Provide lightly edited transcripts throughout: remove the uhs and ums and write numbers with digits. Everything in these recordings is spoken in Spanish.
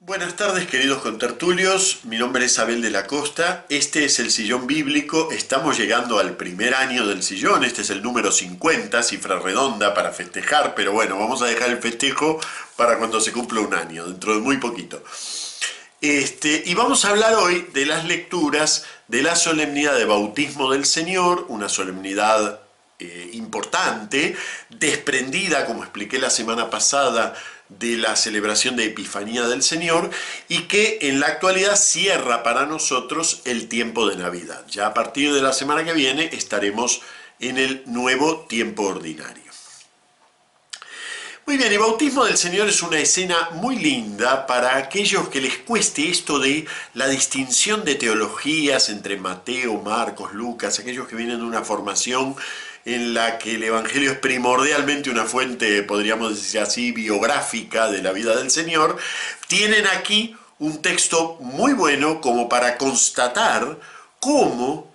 Buenas tardes, queridos contertulios. Mi nombre es Abel de la Costa. Este es el Sillón Bíblico. Estamos llegando al primer año del sillón. Este es el número 50, cifra redonda para festejar, pero bueno, vamos a dejar el festejo para cuando se cumpla un año, dentro de muy poquito. Y vamos a hablar hoy de las lecturas de la solemnidad de bautismo del Señor, una solemnidad importante, desprendida, como expliqué la semana pasada, de la celebración de Epifanía del Señor, y que en la actualidad cierra para nosotros el tiempo de Navidad. Ya a partir de la semana que viene estaremos en el nuevo tiempo ordinario. Muy bien, el bautismo del Señor es una escena muy linda para aquellos que les cueste esto de la distinción de teologías entre Mateo, Marcos, Lucas, aquellos que vienen de una formación en la que el Evangelio es primordialmente una fuente, podríamos decir así, biográfica de la vida del Señor. Tienen aquí un texto muy bueno como para constatar cómo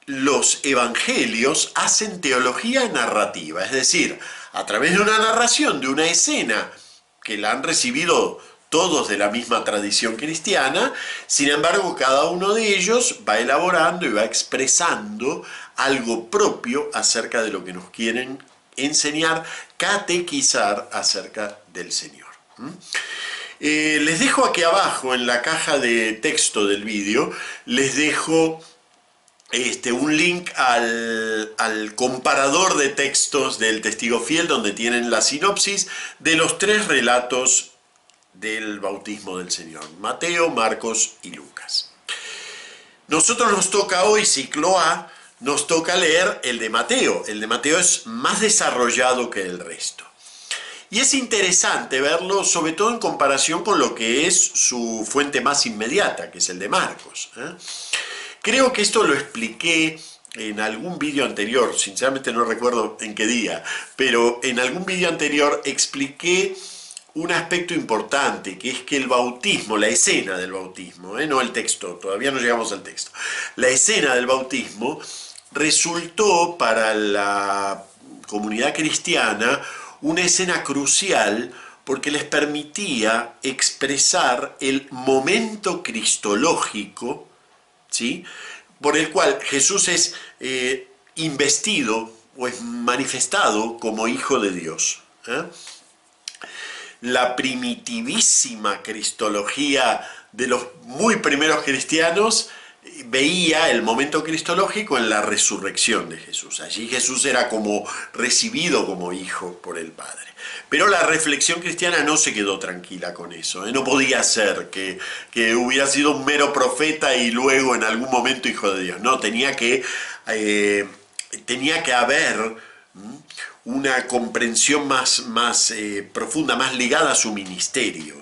los evangelios hacen teología narrativa, es decir, a través de una narración de una escena que la han recibido todos de la misma tradición cristiana, sin embargo cada uno de ellos va elaborando y va expresando algo propio acerca de lo que nos quieren enseñar, catequizar acerca del Señor. Les dejo aquí abajo en la caja de texto del vídeo, les dejo un link al comparador de textos del Testigo Fiel, donde tienen la sinopsis de los tres relatos del bautismo del Señor: Mateo, Marcos y Lucas. Nosotros nos toca hoy, ciclo A, nos toca leer el de Mateo. El de Mateo es más desarrollado que el resto. Y es interesante verlo, sobre todo en comparación con lo que es su fuente más inmediata, que es el de Marcos. Creo que esto lo expliqué en algún vídeo anterior, sinceramente no recuerdo en qué día, pero en algún vídeo anterior expliqué un aspecto importante, que es que el bautismo, la escena del bautismo, no el texto, todavía no llegamos al texto, la escena del bautismo resultó para la comunidad cristiana una escena crucial porque les permitía expresar el momento cristológico, ¿sí?, por el cual Jesús es investido o es manifestado como Hijo de Dios. La primitivísima cristología de los muy primeros cristianos veía el momento cristológico en la resurrección de Jesús. Allí Jesús era como recibido como hijo por el Padre. Pero la reflexión cristiana no se quedó tranquila con eso. No podía ser que hubiera sido un mero profeta y luego en algún momento hijo de Dios. No, tenía que haber una comprensión más profunda, más ligada a su ministerio.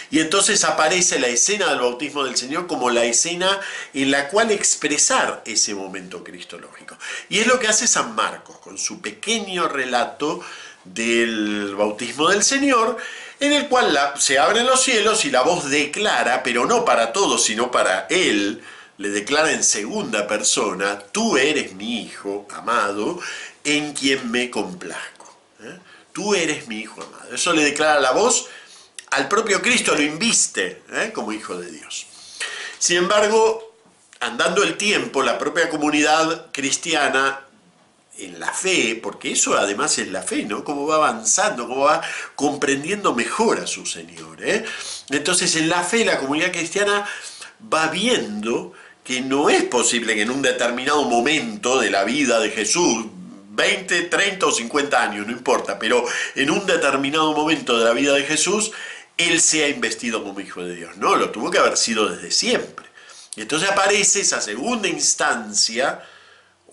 Y entonces aparece la escena del bautismo del Señor como la escena en la cual expresar ese momento cristológico. Y es lo que hace San Marcos con su pequeño relato del bautismo del Señor, en el cual se abren los cielos y la voz declara, pero no para todos, sino para él, le declara en segunda persona: tú eres mi hijo amado, en quien me complazco. Tú eres mi hijo amado. Eso le declara la voz al propio Cristo, lo inviste como hijo de Dios. Sin embargo, andando el tiempo, la propia comunidad cristiana, en la fe, porque eso además es la fe, ¿no?, cómo va avanzando, cómo va comprendiendo mejor a su Señor. Entonces, en la fe, la comunidad cristiana va viendo que no es posible que en un determinado momento de la vida de Jesús, 20, 30 o 50 años, no importa, pero en un determinado momento de la vida de Jesús, Él sea investido como Hijo de Dios. No, lo tuvo que haber sido desde siempre. Y entonces aparece esa segunda instancia,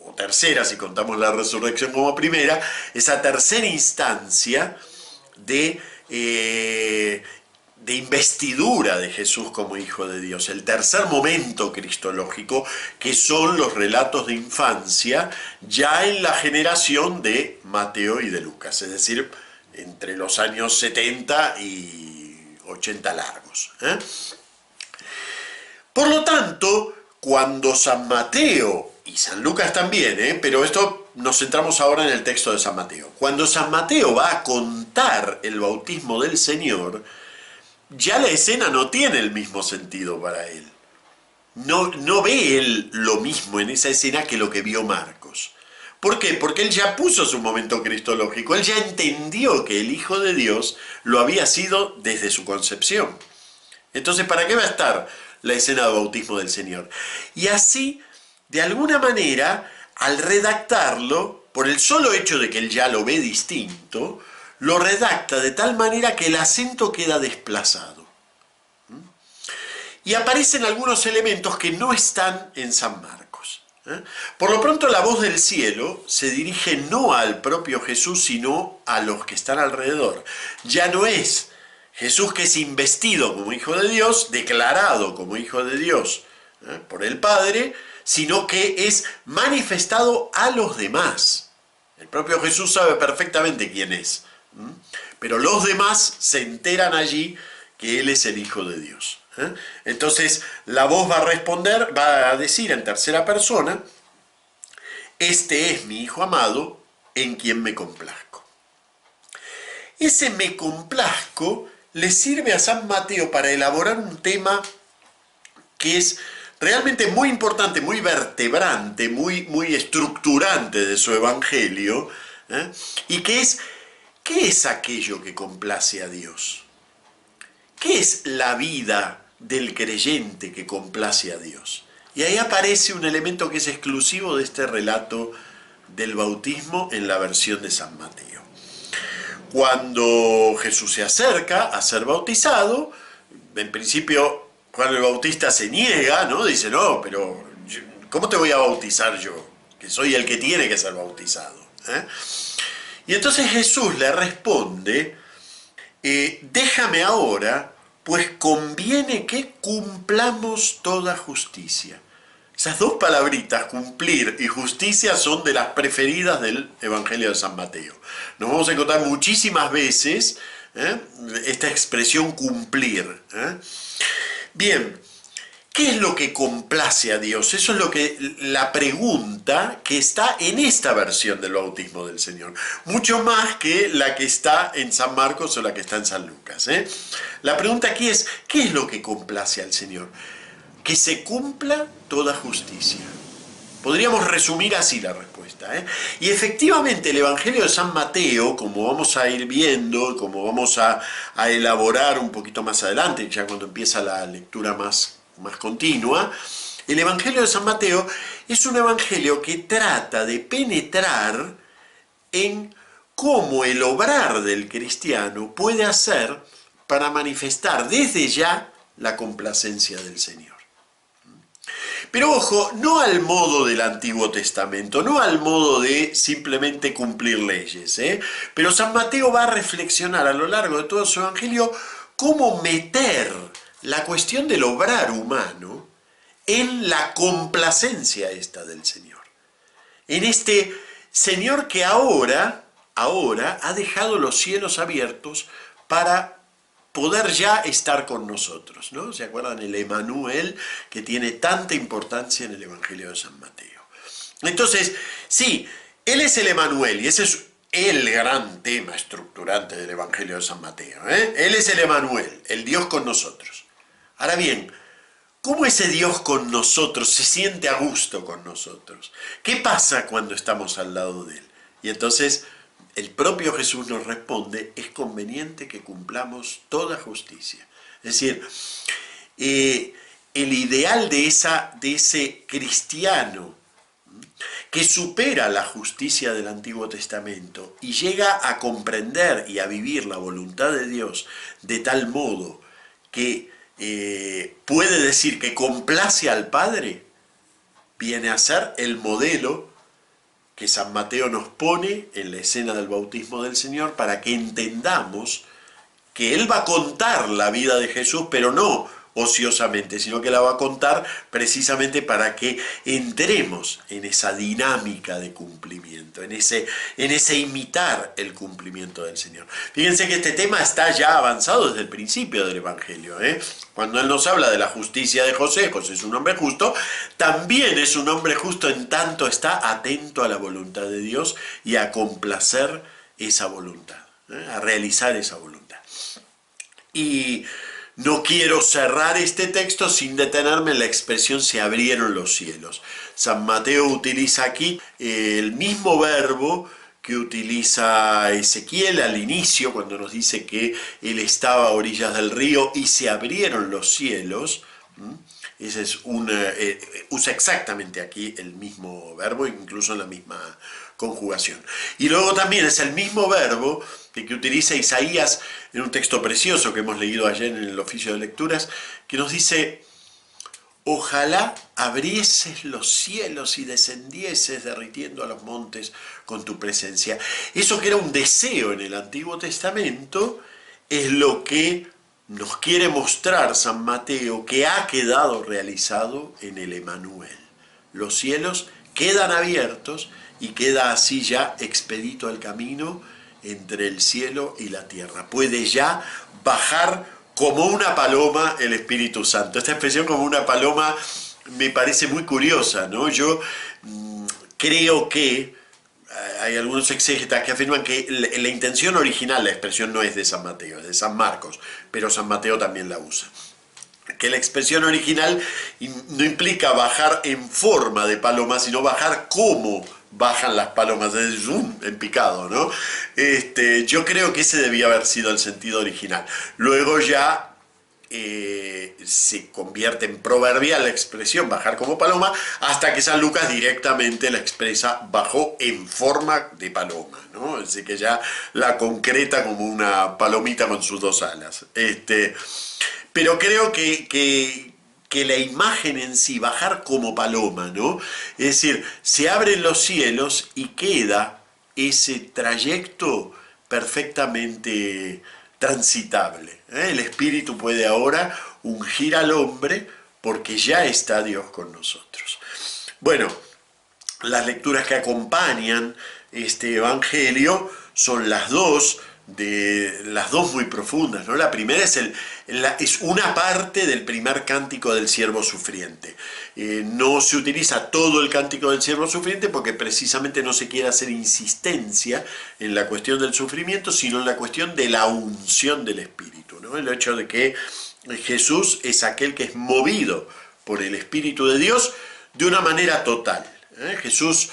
o tercera si contamos la resurrección como primera, esa tercera instancia de investidura de Jesús como Hijo de Dios, el tercer momento cristológico, que son los relatos de infancia ya en la generación de Mateo y de Lucas, es decir, entre los años 70 y 80 largos. Por lo tanto, cuando San Mateo, y San Lucas también, pero esto nos centramos ahora en el texto de San Mateo, cuando San Mateo va a contar el bautismo del Señor, ya la escena no tiene el mismo sentido para él. No ve él lo mismo en esa escena que lo que vio Marcos. ¿Por qué? Porque él ya puso su momento cristológico, él ya entendió que el Hijo de Dios lo había sido desde su concepción. Entonces, ¿para qué va a estar la escena de bautismo del Señor? Y así, de alguna manera, al redactarlo, por el solo hecho de que él ya lo ve distinto, lo redacta de tal manera que el acento queda desplazado. Y aparecen algunos elementos que no están en San Marcos. Por lo pronto, la voz del cielo se dirige no al propio Jesús, sino a los que están alrededor. Ya no es Jesús que es investido como Hijo de Dios, declarado como Hijo de Dios por el Padre, sino que es manifestado a los demás. El propio Jesús sabe perfectamente quién es, pero los demás se enteran allí que Él es el Hijo de Dios. Entonces la voz va a responder, va a decir en tercera persona: este es mi Hijo amado, en quien me complazco. Ese me complazco le sirve a San Mateo para elaborar un tema que es realmente muy importante, muy vertebrante, muy estructurante de su evangelio, y que es: ¿qué es aquello que complace a Dios? ¿Qué es la vida del creyente que complace a Dios? Y ahí aparece un elemento que es exclusivo de este relato del bautismo en la versión de San Mateo. Cuando Jesús se acerca a ser bautizado, en principio Juan el Bautista se niega, ¿no? Dice: no, pero ¿cómo te voy a bautizar yo? Que soy el que tiene que ser bautizado. Y entonces Jesús le responde: déjame ahora, pues conviene que cumplamos toda justicia. Esas dos palabritas, cumplir y justicia, son de las preferidas del Evangelio de San Mateo. Nos vamos a encontrar muchísimas veces esta expresión cumplir. Bien, ¿qué es lo que complace a Dios? Eso es lo que la pregunta que está en esta versión del bautismo del Señor. Mucho más que la que está en San Marcos o la que está en San Lucas. La pregunta aquí es: ¿qué es lo que complace al Señor? Que se cumpla toda justicia. Podríamos resumir así la respuesta. Y efectivamente el Evangelio de San Mateo, como vamos a ir viendo, como vamos a elaborar un poquito más adelante, ya cuando empieza la lectura más continua, el Evangelio de San Mateo es un evangelio que trata de penetrar en cómo el obrar del cristiano puede hacer para manifestar desde ya la complacencia del Señor. Pero ojo, no al modo del Antiguo Testamento, no al modo de simplemente cumplir leyes, pero San Mateo va a reflexionar a lo largo de todo su evangelio cómo meter la cuestión del obrar humano en la complacencia esta del Señor. En este Señor que ahora ha dejado los cielos abiertos para poder ya estar con nosotros, ¿no? ¿Se acuerdan? El Emmanuel, que tiene tanta importancia en el Evangelio de San Mateo. Entonces, sí, Él es el Emmanuel, y ese es el gran tema estructurante del Evangelio de San Mateo. Él es el Emmanuel, el Dios con nosotros. Ahora bien, ¿cómo ese Dios con nosotros se siente a gusto con nosotros? ¿Qué pasa cuando estamos al lado de Él? Y entonces el propio Jesús nos responde: es conveniente que cumplamos toda justicia. Es decir, el ideal de ese cristiano que supera la justicia del Antiguo Testamento y llega a comprender y a vivir la voluntad de Dios de tal modo que puede decir que complace al Padre, viene a ser el modelo que San Mateo nos pone en la escena del bautismo del Señor, para que entendamos que Él va a contar la vida de Jesús, pero no ociosamente, sino que la va a contar precisamente para que entremos en esa dinámica de cumplimiento, en ese imitar el cumplimiento del Señor. Fíjense que este tema está ya avanzado desde el principio del Evangelio. Cuando Él nos habla de la justicia de José, José es un hombre justo, también es un hombre justo en tanto está atento a la voluntad de Dios y a complacer esa voluntad, a realizar esa voluntad. Y no quiero cerrar este texto sin detenerme en la expresión se abrieron los cielos. San Mateo utiliza aquí el mismo verbo que utiliza Ezequiel al inicio, cuando nos dice que él estaba a orillas del río y se abrieron los cielos. Ese es usa exactamente aquí el mismo verbo, incluso en la misma conjugación. Y luego también es el mismo verbo que utiliza Isaías en un texto precioso que hemos leído ayer en el oficio de lecturas, que nos dice: ojalá abrieses los cielos y descendieses derritiendo a los montes con tu presencia. Eso que era un deseo en el Antiguo Testamento es lo que nos quiere mostrar San Mateo, que ha quedado realizado en el Emanuel. Los cielos quedan abiertos y queda así ya expedito el camino entre el cielo y la tierra. Puede ya bajar como una paloma el Espíritu Santo. Esta expresión como una paloma me parece muy curiosa, ¿no? Yo creo que hay algunos exégetas que afirman que la intención original, la expresión no es de San Mateo, es de San Marcos, pero San Mateo también la usa. Que la expresión original no implica bajar en forma de paloma, sino bajar como bajan las palomas, es en picado, ¿no? Yo creo que ese debía haber sido el sentido original. Luego ya se convierte en proverbial la expresión bajar como paloma, hasta que San Lucas directamente la expresa bajó en forma de paloma, ¿no? Así que ya la concreta como una palomita con sus dos alas. Pero creo que la imagen en sí, bajar como paloma, ¿no? Es decir, se abren los cielos y queda ese trayecto perfectamente transitable. El Espíritu puede ahora ungir al hombre porque ya está Dios con nosotros. Bueno, las lecturas que acompañan este Evangelio son las dos muy profundas, ¿no? La primera es una parte del primer cántico del siervo sufriente. No se utiliza todo el cántico del siervo sufriente porque precisamente no se quiere hacer insistencia en la cuestión del sufrimiento, sino en la cuestión de la unción del Espíritu, ¿no? El hecho de que Jesús es aquel que es movido por el Espíritu de Dios de una manera total. Jesús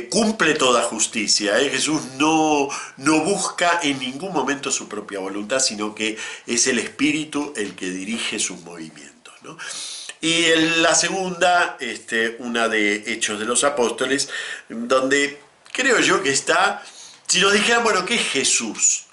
cumple toda justicia. Jesús no busca en ningún momento su propia voluntad, sino que es el Espíritu el que dirige sus movimientos, ¿no? Y la segunda, una de Hechos de los Apóstoles, donde creo yo que está, si nos dijeran, bueno, ¿qué es Jesús?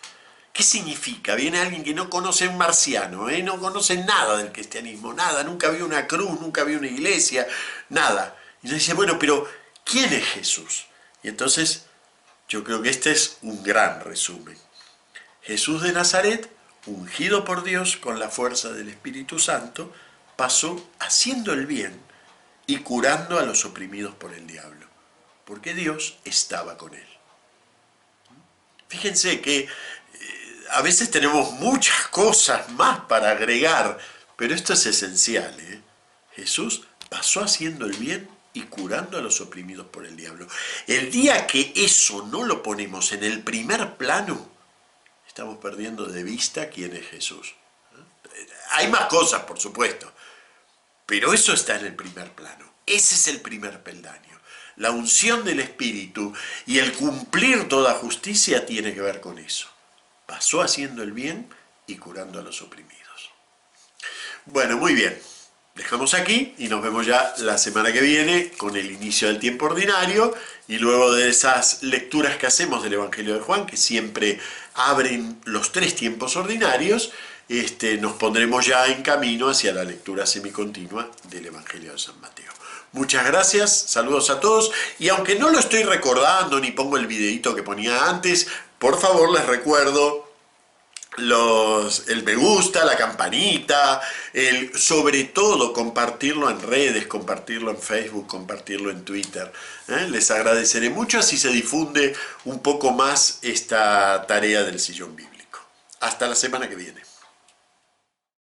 ¿Qué significa? Viene alguien que no conoce un marciano, no conoce nada del cristianismo, nada, nunca vio una cruz, nunca vio una iglesia, nada. Y nos dice, bueno, pero ¿quién es Jesús? Y entonces yo creo que este es un gran resumen. Jesús de Nazaret, ungido por Dios con la fuerza del Espíritu Santo, pasó haciendo el bien y curando a los oprimidos por el diablo, porque Dios estaba con él. Fíjense que a veces tenemos muchas cosas más para agregar, pero esto es esencial, ¿eh? Jesús pasó haciendo el bien y curando a los oprimidos por el diablo. El día que eso no lo ponemos en el primer plano, estamos perdiendo de vista quién es Jesús. Hay más cosas, por supuesto, pero eso está en el primer plano. Ese es el primer peldaño. La unción del Espíritu y el cumplir toda justicia tiene que ver con eso. Pasó haciendo el bien y curando a los oprimidos. Bueno, muy bien. Dejamos aquí y nos vemos ya la semana que viene con el inicio del tiempo ordinario y luego de esas lecturas que hacemos del Evangelio de Juan, que siempre abren los 3 tiempos ordinarios, nos pondremos ya en camino hacia la lectura semicontinua del Evangelio de San Mateo. Muchas gracias, saludos a todos, y aunque no lo estoy recordando ni pongo el videito que ponía antes, por favor les recuerdo el me gusta, la campanita, sobre todo compartirlo en redes, compartirlo en Facebook, compartirlo en Twitter. Les agradeceré mucho si se difunde un poco más esta tarea del sillón bíblico. Hasta la semana que viene.